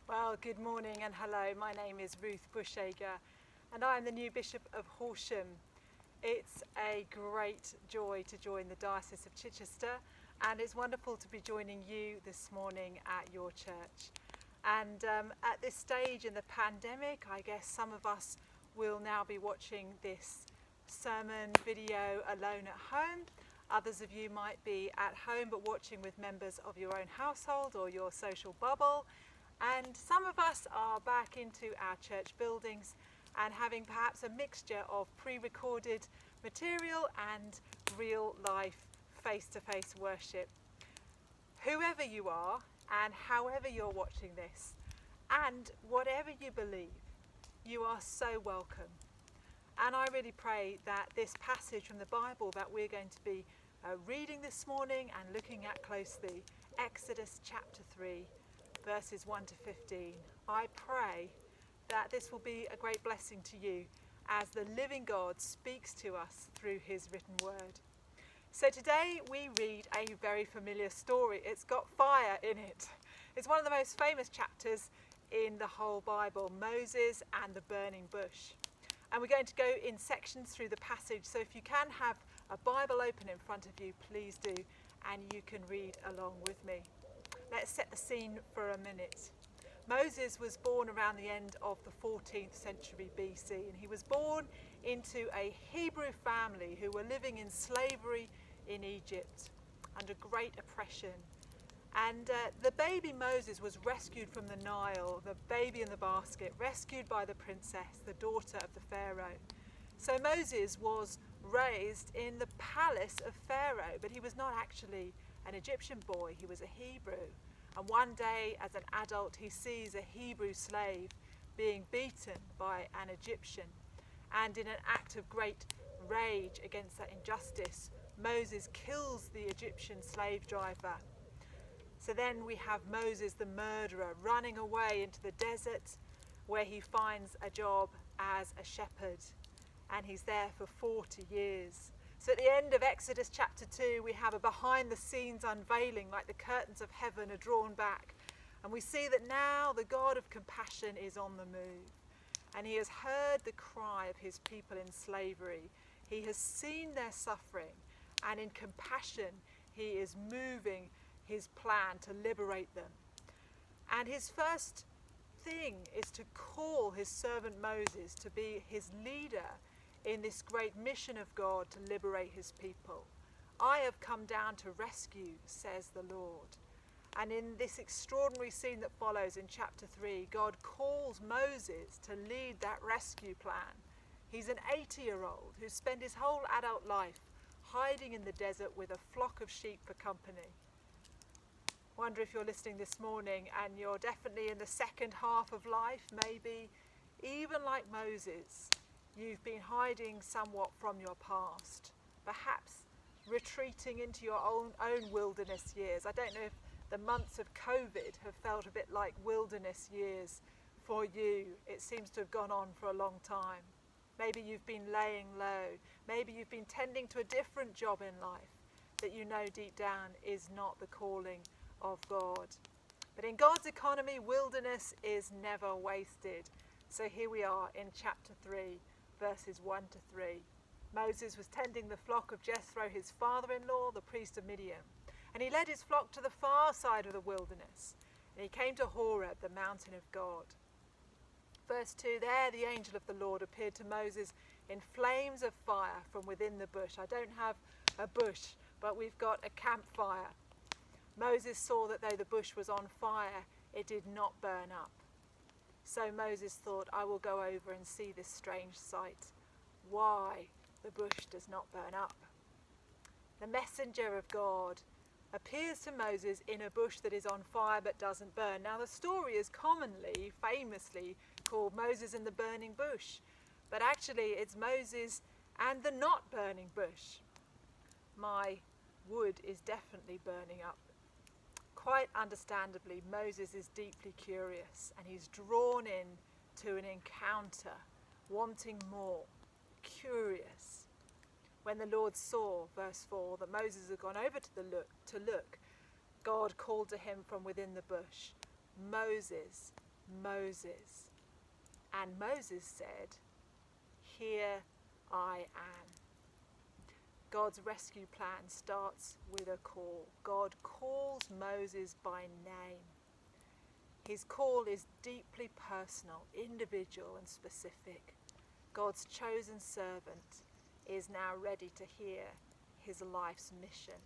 Well, good morning and hello. My name is Ruth Bushyager and I am the new Bishop of Horsham. It's a great joy to join the Diocese of Chichester, and it's wonderful to be joining you this morning at your church. And at this stage in the pandemic, I guess some of us will now be watching this sermon video alone at home. Others of you might be at home but watching with members of your own household or your social bubble. And some of us are back into our church buildings and having perhaps a mixture of pre-recorded material and real life face-to-face worship. Whoever you are and however you're watching this and whatever you believe, you are so welcome. And I really pray that this passage from the Bible that we're going to be reading this morning and looking at closely, Exodus chapter 3, verses 1 to 15. I pray that this will be a great blessing to you as the living God speaks to us through his written word. So today we read a very familiar story. It's got fire in it. It's one of the most famous chapters in the whole Bible, Moses and the burning bush. And we're going to go in sections through the passage, so if you can have a Bible open in front of you, please do, and you can read along with me. Let's set the scene for a minute. Moses was born around the end of the 14th century BC, and he was born into a Hebrew family who were living in slavery in Egypt under great oppression. And the baby Moses was rescued from the Nile, the baby in the basket, rescued by the princess, the daughter of the Pharaoh. So Moses was raised in the palace of Pharaoh, but he was not actually an Egyptian boy, he was a Hebrew. And one day as an adult he sees a Hebrew slave being beaten by an Egyptian. And in an act of great rage against that injustice, Moses kills the Egyptian slave driver. So then we have Moses the murderer running away into the desert where he finds a job as a shepherd. And he's there for 40 years. So at the end of Exodus chapter 2, we have a behind the scenes unveiling, like the curtains of heaven are drawn back. And we see that now the God of compassion is on the move. And he has heard the cry of his people in slavery. He has seen their suffering. And in compassion, he is moving his plan to liberate them. And his first thing is to call his servant Moses to be his leader in this great mission of God to liberate his people. I have come down to rescue, says the Lord. And in this extraordinary scene that follows in chapter 3, God calls Moses to lead that rescue plan. He's an 80-year-old who spent his whole adult life hiding in the desert with a flock of sheep for company. Wonder if you're listening this morning and you're definitely in the second half of life, maybe even like Moses. You've been hiding somewhat from your past, perhaps retreating into your own wilderness years. I don't know if the months of COVID have felt a bit like wilderness years for you. It seems to have gone on for a long time. Maybe you've been laying low. Maybe you've been tending to a different job in life that you know deep down is not the calling of God. But in God's economy, wilderness is never wasted. So here we are in chapter 3. Verses 1 to 3. Moses was tending the flock of Jethro, his father-in-law, the priest of Midian. And he led his flock to the far side of the wilderness. And he came to Horeb, the mountain of God. Verse 2, there the angel of the Lord appeared to Moses in flames of fire from within the bush. I don't have a bush, but we've got a campfire. Moses saw that though the bush was on fire, it did not burn up. So Moses thought, I will go over and see this strange sight, why the bush does not burn up. The messenger of God appears to Moses in a bush that is on fire but doesn't burn. Now the story is commonly, famously called Moses and the burning bush, but actually it's Moses and the not burning bush. My wood is definitely burning up. Quite understandably, Moses is deeply curious and he's drawn in to an encounter, wanting more, curious. When the Lord saw, verse 4, that Moses had gone over to look, God called to him from within the bush, Moses, Moses. And Moses said, "Here I am." God's rescue plan starts with a call. God calls Moses by name. His call is deeply personal, individual and specific. God's chosen servant is now ready to hear his life's mission.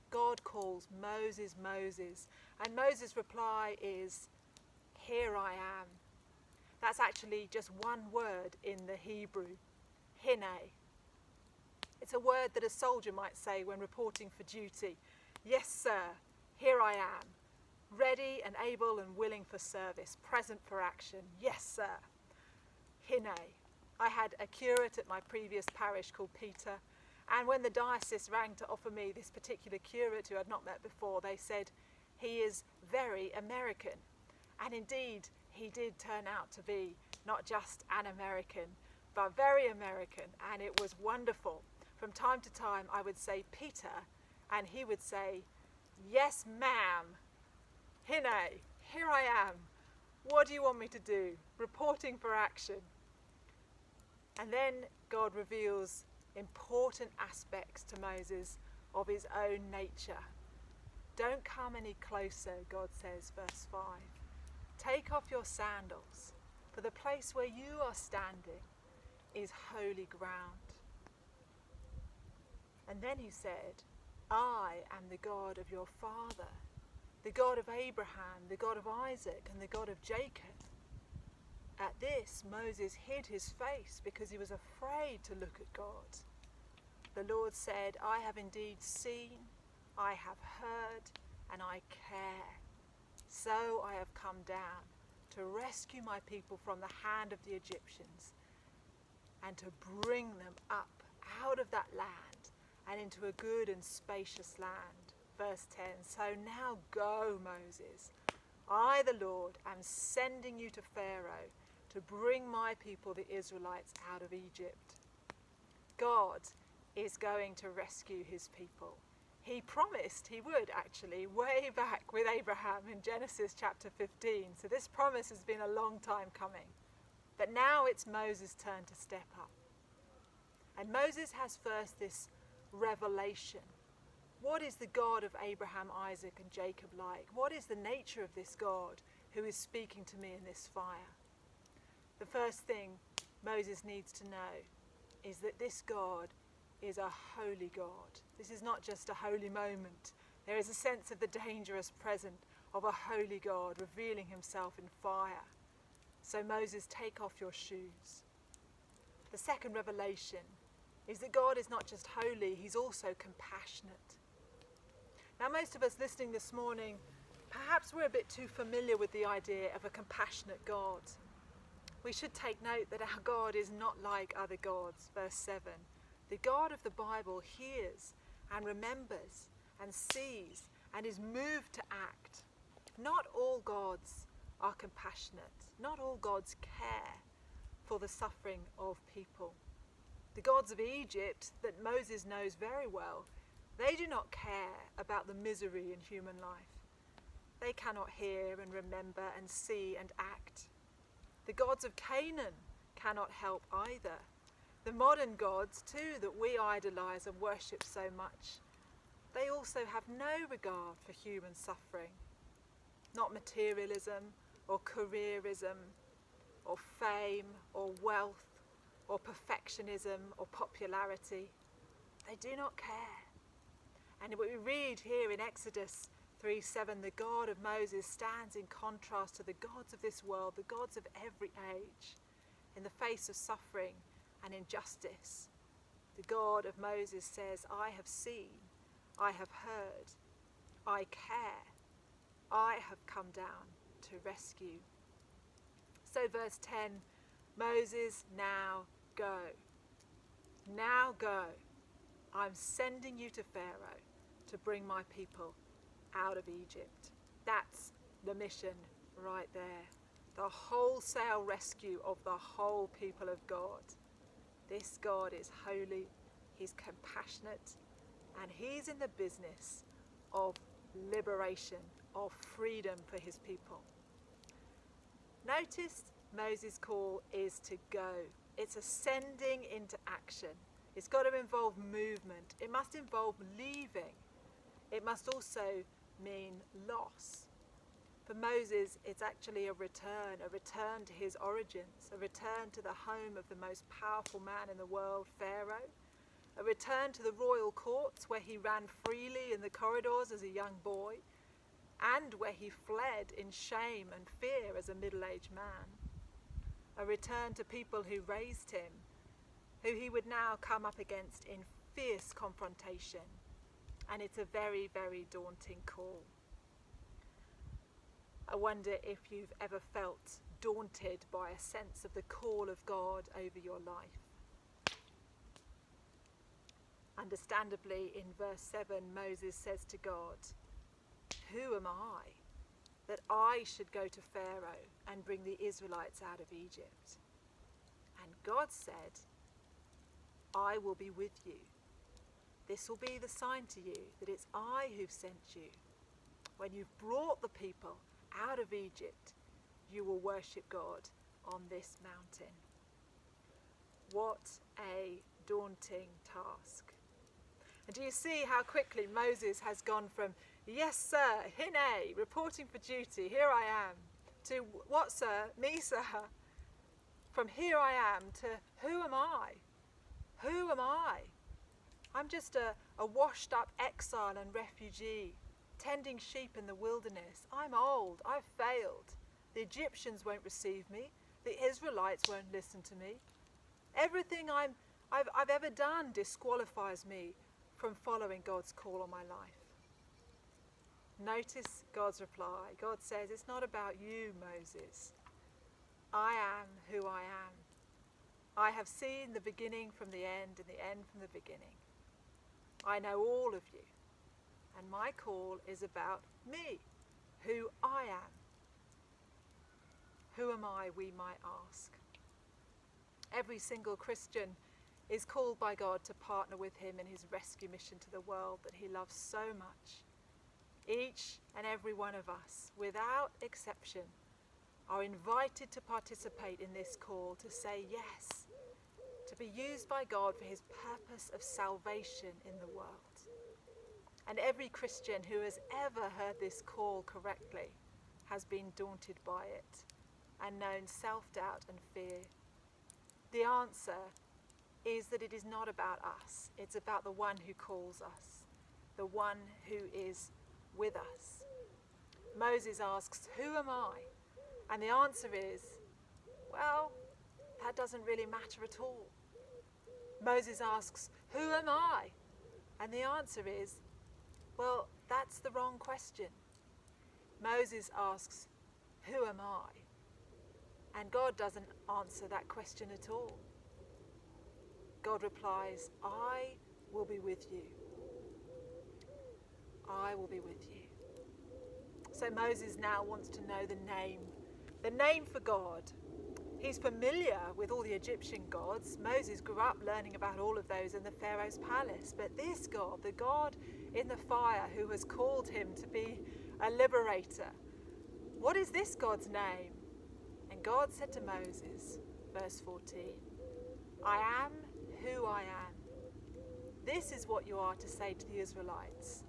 God calls Moses, Moses, and Moses' reply is, "Here I am." That's actually just one word in the Hebrew, hine. It's a word that a soldier might say when reporting for duty. "Yes, sir, here I am, ready and able and willing for service, present for action. Yes, sir." Hine. I had a curate at my previous parish called Peter, and when the diocese rang to offer me this particular curate who I'd not met before, they said, "He is very American." And indeed, he did turn out to be not just an American, but very American, and it was wonderful. From time to time, I would say, "Peter," and he would say, "Yes, ma'am. Hine, here I am. What do you want me to do? Reporting for action." And then God reveals important aspects to Moses of his own nature. "Don't come any closer," God says, verse 5. "Take off your sandals, for the place where you are standing is holy ground." And then he said, "I am the God of your father, the God of Abraham, the God of Isaac, and the God of Jacob." At this, Moses hid his face because he was afraid to look at God. The Lord said, "I have indeed seen, I have heard, and I care. So I have come down to rescue my people from the hand of the Egyptians and to bring them up out of that land and into a good and spacious land." Verse 10, "So now go, Moses. I, the Lord, am sending you to Pharaoh to bring my people, the Israelites, out of Egypt." God is going to rescue his people. He promised he would, actually, way back with Abraham in Genesis chapter 15. So this promise has been a long time coming. But now it's Moses' turn to step up. And Moses has first this revelation. What is the God of Abraham, Isaac, and Jacob like? What is the nature of this God who is speaking to me in this fire? The first thing Moses needs to know is that this God is a holy God. This is not just a holy moment. There is a sense of the dangerous presence of a holy God revealing himself in fire. So Moses, take off your shoes. The second revelation is that God is not just holy, he's also compassionate. Now, most of us listening this morning, perhaps we're a bit too familiar with the idea of a compassionate God. We should take note that our God is not like other gods. Verse 7. The God of the Bible hears and remembers and sees and is moved to act. Not all gods are compassionate. Not all gods care for the suffering of people. The gods of Egypt that Moses knows very well, they do not care about the misery in human life. They cannot hear and remember and see and act. The gods of Canaan cannot help either. The modern gods, too, that we idolize and worship so much, they also have no regard for human suffering. Not materialism or careerism or fame or wealth or perfectionism or popularity. They do not care. And what we read here in Exodus 3:7, the God of Moses stands in contrast to the gods of this world, the gods of every age, in the face of suffering and injustice. The God of Moses says, "I have seen, I have heard, I care, I have come down to rescue." So verse 10, Moses, now go. Now go. I'm sending you to Pharaoh to bring my people out of Egypt. That's the mission right there. The wholesale rescue of the whole people of God. This God is holy, he's compassionate, and he's in the business of liberation, of freedom for his people. Notice Moses' call is to go. It's ascending into action. It's got to involve movement. It must involve leaving. It must also mean loss. For Moses, it's actually a return to his origins, a return to the home of the most powerful man in the world, Pharaoh, a return to the royal courts where he ran freely in the corridors as a young boy, and where he fled in shame and fear as a middle-aged man, a return to people who raised him, who he would now come up against in fierce confrontation. And it's a very, very daunting call. I wonder if you've ever felt daunted by a sense of the call of God over your life. Understandably, in verse 7, Moses says to God, "Who am I that I should go to Pharaoh and bring the Israelites out of Egypt?" And God said, "I will be with you. This will be the sign to you that it's I who've sent you. When you've brought the people out of Egypt, you will worship God on this mountain." What a daunting task. And do you see how quickly Moses has gone from, "Yes, sir, hine, reporting for duty, here I am," to, "What, sir? Me, sir?" From "here I am" to "who am I? Who am I? I'm just a washed-up exile and refugee, tending sheep in the wilderness. I'm old. I've failed. The Egyptians won't receive me. The Israelites won't listen to me. Everything I've ever done disqualifies me from following God's call on my life." Notice God's reply. God says, "It's not about you, Moses. I am who I am. I have seen the beginning from the end and the end from the beginning. I know all of you. And my call is about me, who I am." Who am I, we might ask. Every single Christian is called by God to partner with him in his rescue mission to the world that he loves so much. Each and every one of us, without exception, are invited to participate in this call, to say yes, to be used by God for his purpose of salvation in the world. And every Christian who has ever heard this call correctly has been daunted by it and known self-doubt and fear. The answer is that it is not about us. It's about the one who calls us, the one who is with us. Moses asks, "Who am I?" And the answer is, well, that doesn't really matter at all. Moses asks, "Who am I?" And the answer is, well, that's the wrong question. Moses asks, "Who am I?" And God doesn't answer that question at all. God replies, "I will be with you. I will be with you." So Moses now wants to know the name for God. He's familiar with all the Egyptian gods. Moses grew up learning about all of those in the Pharaoh's palace. But this God, the God in the fire who has called him to be a liberator, what is this God's name? And God said to Moses, verse 14, "I am who I am. This is what you are to say to the Israelites.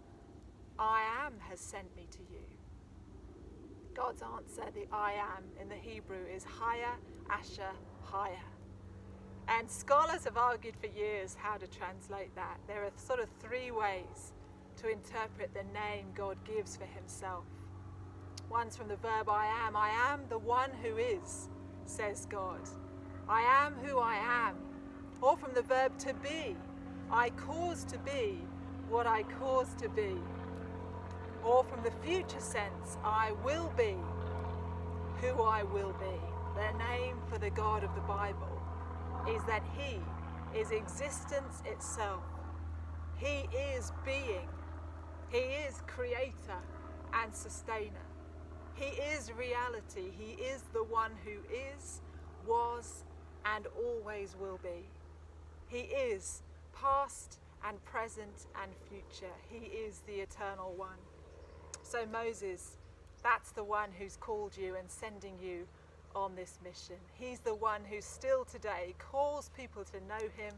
I am has sent me to you." God's answer, the "I am" in the Hebrew, is Haya, Asher, Haya. And scholars have argued for years how to translate that. There are sort of three ways to interpret the name God gives for himself. One's from the verb I am the one who is, says God. I am who I am. Or from the verb to be, I cause to be what I cause to be. Or from the future sense, I will be who I will be. The name for the God of the Bible is that he is existence itself. He is being. He is creator and sustainer. He is reality. He is the one who is, was, and always will be. He is past and present and future. He is the eternal one. So Moses, that's the one who's called you and sending you on this mission. He's the one who still today calls people to know him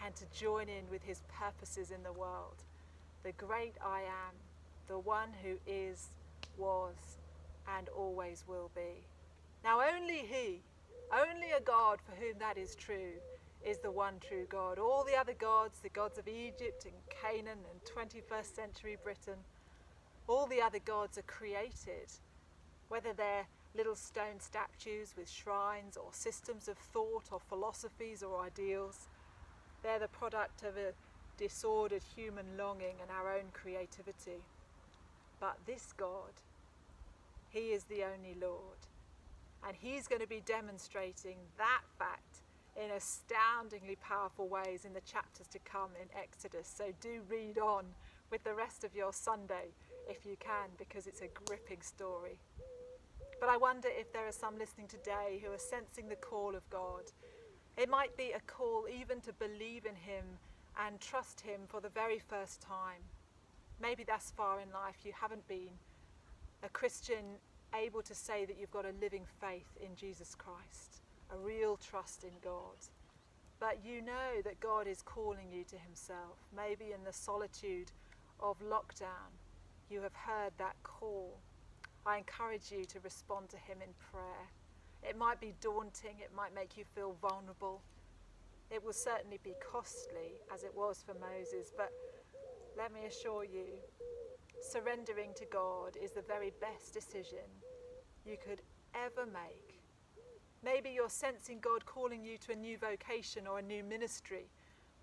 and to join in with his purposes in the world. The great I am, the one who is, was, and always will be. Now only he, only a God for whom that is true, is the one true God. All the other gods, the gods of Egypt and Canaan and 21st century Britain, all the other gods are created, whether they're little stone statues with shrines or systems of thought or philosophies or ideals. They're the product of a disordered human longing and our own creativity. But this God, he is the only Lord. And he's going to be demonstrating that fact in astoundingly powerful ways in the chapters to come in Exodus. So do read on with the rest of your Sunday if you can, because it's a gripping story. But I wonder if there are some listening today who are sensing the call of God. It might be a call even to believe in him and trust him for the very first time. Maybe thus far in life you haven't been a Christian able to say that you've got a living faith in Jesus Christ, a real trust in God. But you know that God is calling you to himself. Maybe in the solitude of lockdown, you have heard that call. I encourage you to respond to him in prayer. It might be daunting, it might make you feel vulnerable. It will certainly be costly, as it was for Moses, but let me assure you, surrendering to God is the very best decision you could ever make. Maybe you're sensing God calling you to a new vocation or a new ministry,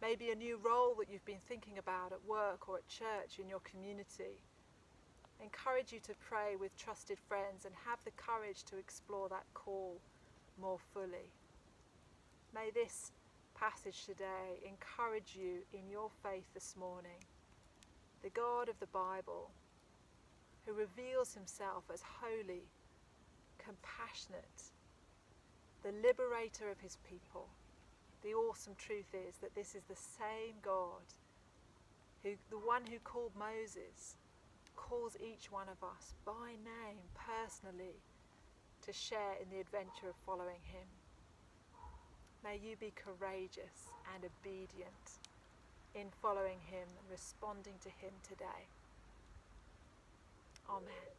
maybe a new role that you've been thinking about at work or at church in your community. I encourage you to pray with trusted friends and have the courage to explore that call more fully. May this passage today encourage you in your faith this morning. The God of the Bible, who reveals himself as holy, compassionate, the liberator of his people. The awesome truth is that this is the same God, who, the one who called Moses, calls each one of us by name, personally, to share in the adventure of following him. May you be courageous and obedient in following him and responding to him today. Amen.